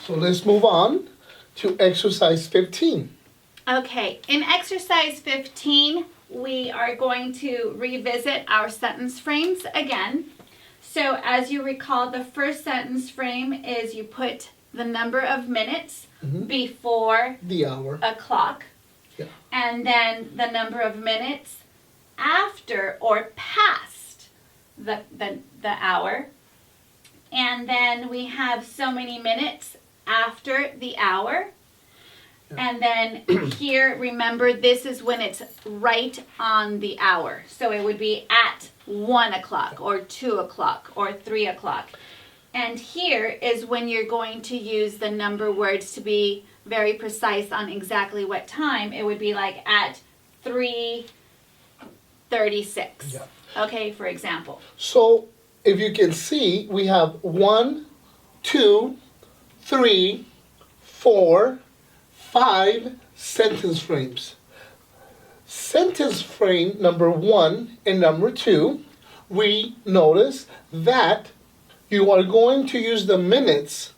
So let's move on to exercise 15. Okay, in exercise 15, we are going to revisit our sentence frames again. So as you recall, the first sentence frame is you put the number of minutes before The hour. a clock. Yeah. And then the number of minutes after or past the hour. And then we have so many minutes after the hour. Yeah. And then here, remember, this is when it's right on the hour. So it would be at 1 o'clock or 2 o'clock or 3 o'clock. And here is when you're going to use the number words to be very precise on exactly what time. It would be like at 3:36. Yeah. Okay, for example. So if you can see, we have 1, 2, 3, 4, 5 sentence frames. Sentence frame number 1 and number 2, we notice that you are going to use the minutes,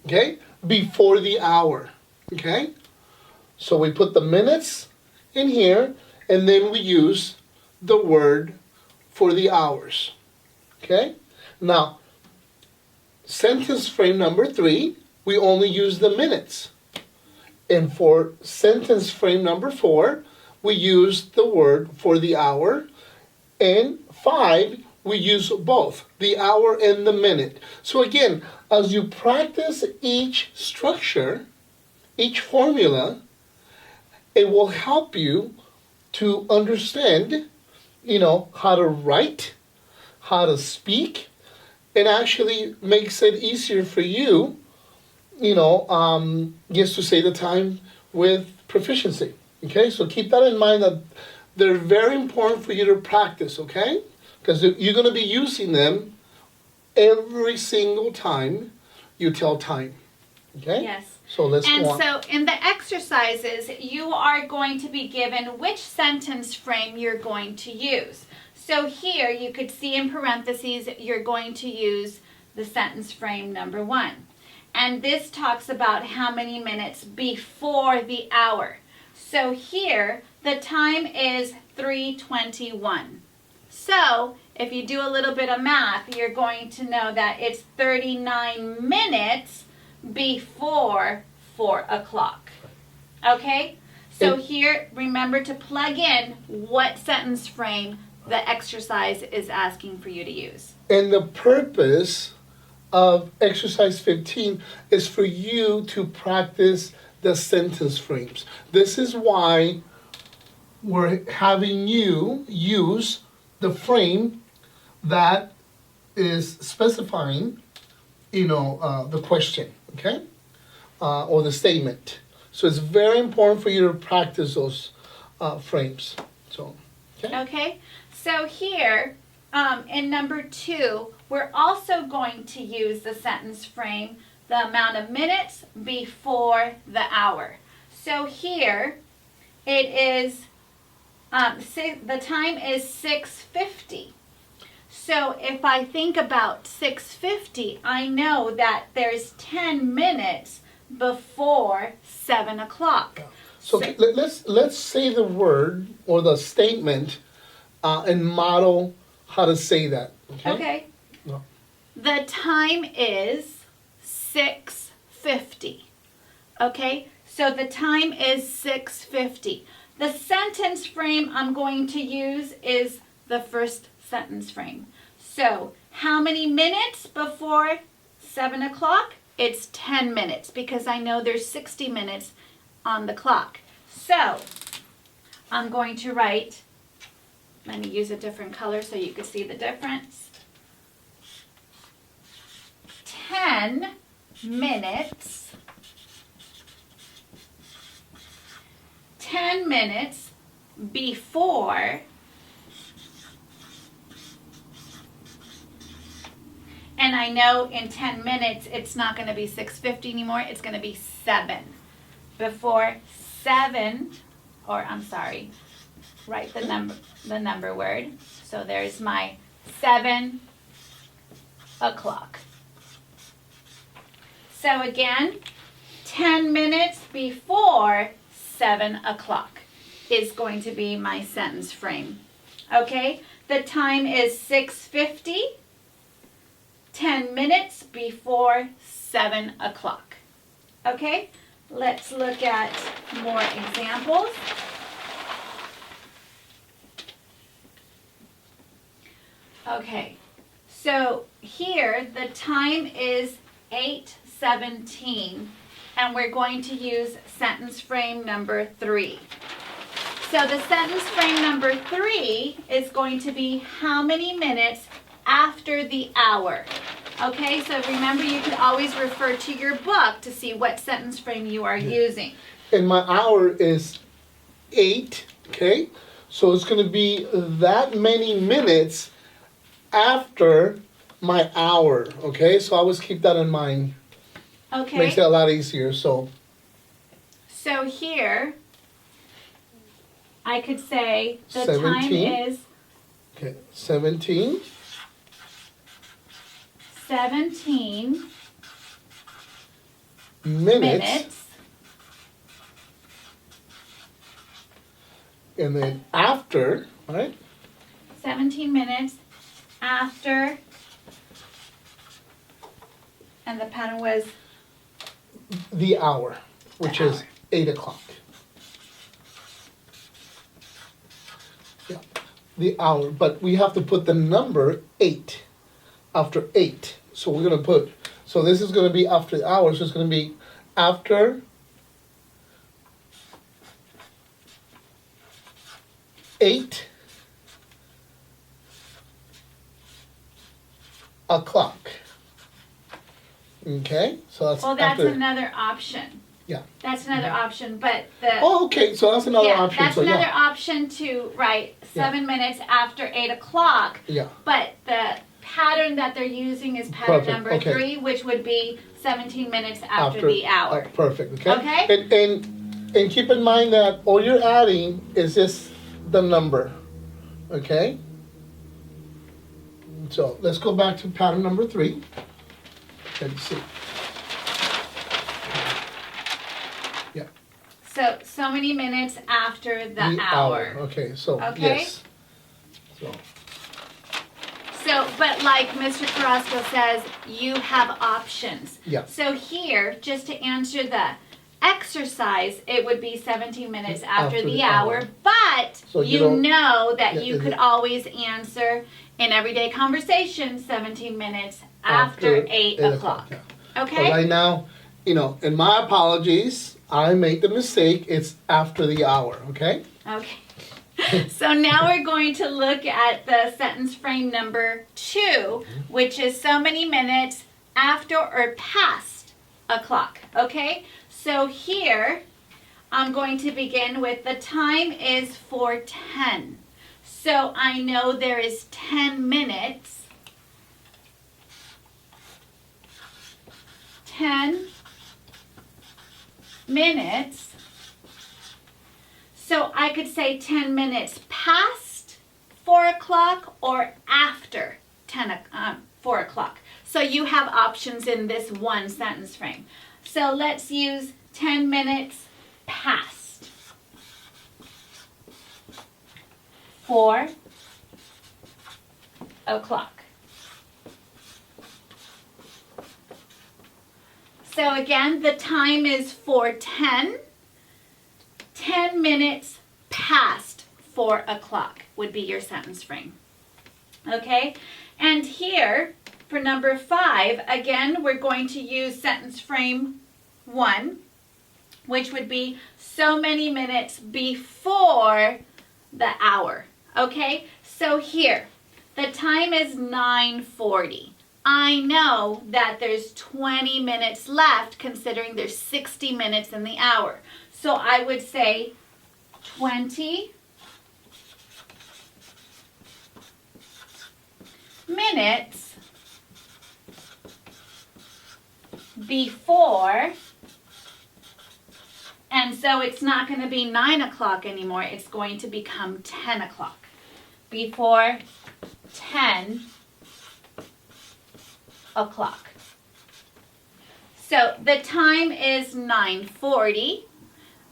okay, before the hour, okay? So we put the minutes in here, and then we use the word for the hours, okay? Now, sentence frame number 3, we only use the minutes. And for sentence frame number 4, we use the word for the hour. And 5, we use both, the hour and the minute. So again, as you practice each structure, each formula, it will help you to understand, how to write, how to speak, and actually makes it easier for you, just to say the time with proficiency. Okay, so keep that in mind that they're very important for you to practice, okay? Because you're going to be using them every single time you tell time. Okay? Yes. So let's go on. And so in the exercises, you are going to be given which sentence frame you're going to use. So here you could see in parentheses, you're going to use the sentence frame number 1. And this talks about how many minutes before the hour. So here, the time is 3:21. So if you do a little bit of math, you're going to know that it's 39 minutes before 4 o'clock. Okay? So here, remember to plug in what sentence frame the exercise is asking for you to use. And the purpose of exercise 15 is for you to practice the sentence frames. This is why we're having you use the frame that is specifying, the question, okay? Or the statement. So it's very important for you to practice those frames. So, Okay? So here, in number 2, we're also going to use the sentence frame, the amount of minutes before the hour. So here, it is, the time is 6:50. So if I think about 6:50, I know that there's 10 minutes before 7 o'clock. So let's say the word or the statement and model how to say that. Okay. No. The time is 6:50. Okay, so the time is 6:50. The sentence frame I'm going to use is the first sentence frame. So how many minutes before 7 o'clock? It's 10 minutes because I know there's 60 minutes on the clock. So I'm going to write, let me use a different color so you can see the difference. 10 minutes. 10 minutes before, and I know in 10 minutes it's not going to be 6:50 anymore, it's going to be 7. Before 7, or I'm sorry, write the number word. So there's my 7 o'clock. So again, 10 minutes before 7 o'clock is going to be my sentence frame. Okay, the time is 6:50, 10 minutes before 7 o'clock. Okay, let's look at more examples. Okay, so here the time is 8:17 and we're going to use sentence frame number 3. So the sentence frame number 3 is going to be how many minutes after the hour. Okay, so remember you can always refer to your book to see what sentence frame you are using. And my hour is 8, okay? So it's going to be that many minutes after my hour, okay? So always keep that in mind. Okay. Makes it a lot easier, so. So here, I could say the 17. time is Okay, 17 minutes. And then after, right? 17 minutes after, and the pattern was The hour, which is 8 o'clock. Yeah, the hour, but we have to put the number 8 after 8. So we're going to put, so this is going to be after the hour, so it's going to be after 8 o'clock. Okay, so that's well, that's after. another option. Yeah. That's another option, but the Oh, okay, so that's another yeah, option. that's so another yeah. option to write 7 minutes after 8 o'clock. Yeah. But the pattern that they're using is pattern Perfect, number okay. 3, which would be 17 minutes after the hour. Perfect. Okay. Okay. And keep in mind that all you're adding is just the number. Okay. So let's go back to pattern number 3. Let's see. Yeah. So many minutes after the hour. Okay. So Okay. yes. So, but like Mr. Carrasco says, you have options. Yeah. So here, just to answer the exercise, it would be 17 minutes after the hour. But So you know that Yeah, you could always answer in everyday conversation 17 minutes after 8 o'clock. Yeah. Okay? But right now, and my apologies, I made the mistake. It's after the hour. Okay. Okay. So now we're going to look at the sentence frame number 2, which is so many minutes after or past a clock. Okay? So here, I'm going to begin with the time is 4:10. So I know there is 10 minutes. 10 minutes. So I could say 10 minutes past 4 o'clock or after 4 o'clock. So you have options in this one sentence frame. So let's use 10 minutes past 4 o'clock. So again, the time is 4:10. 10 minutes past 4 o'clock would be your sentence frame. Okay? And here, for number 5, again, we're going to use sentence frame 1, which would be so many minutes before the hour. Okay? So here, the time is 9:40. I know that there's 20 minutes left considering there's 60 minutes in the hour. So I would say 20 minutes before, and so it's not going to be 9 o'clock anymore, it's going to become 10 o'clock. Before 10 o'clock. So the time is 9:40.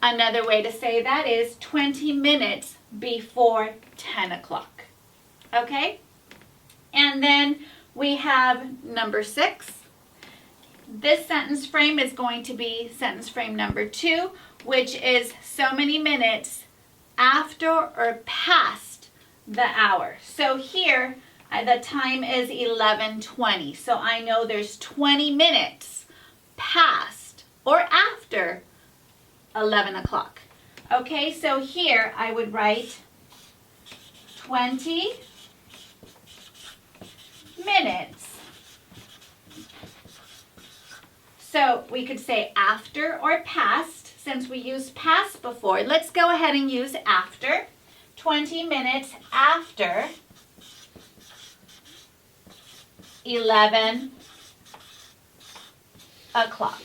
Another way to say that is 20 minutes before 10 o'clock. Okay? And then we have number 6. This sentence frame is going to be sentence frame number 2, which is so many minutes after or past the hour. So here, the time is 11:20. So I know there's 20 minutes past or after 11 o'clock. Okay, so here I would write 20 minutes. So we could say after or past, since we used past before. Let's go ahead and use after. 20 minutes after 11 o'clock.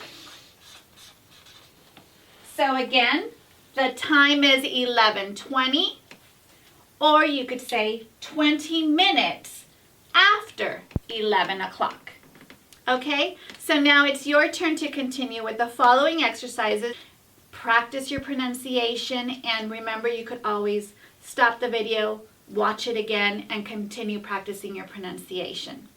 So again, the time is 11:20, or you could say 20 minutes after 11 o'clock. Okay, so now it's your turn to continue with the following exercises. Practice your pronunciation, and remember, you could always stop the video, watch it again, and continue practicing your pronunciation.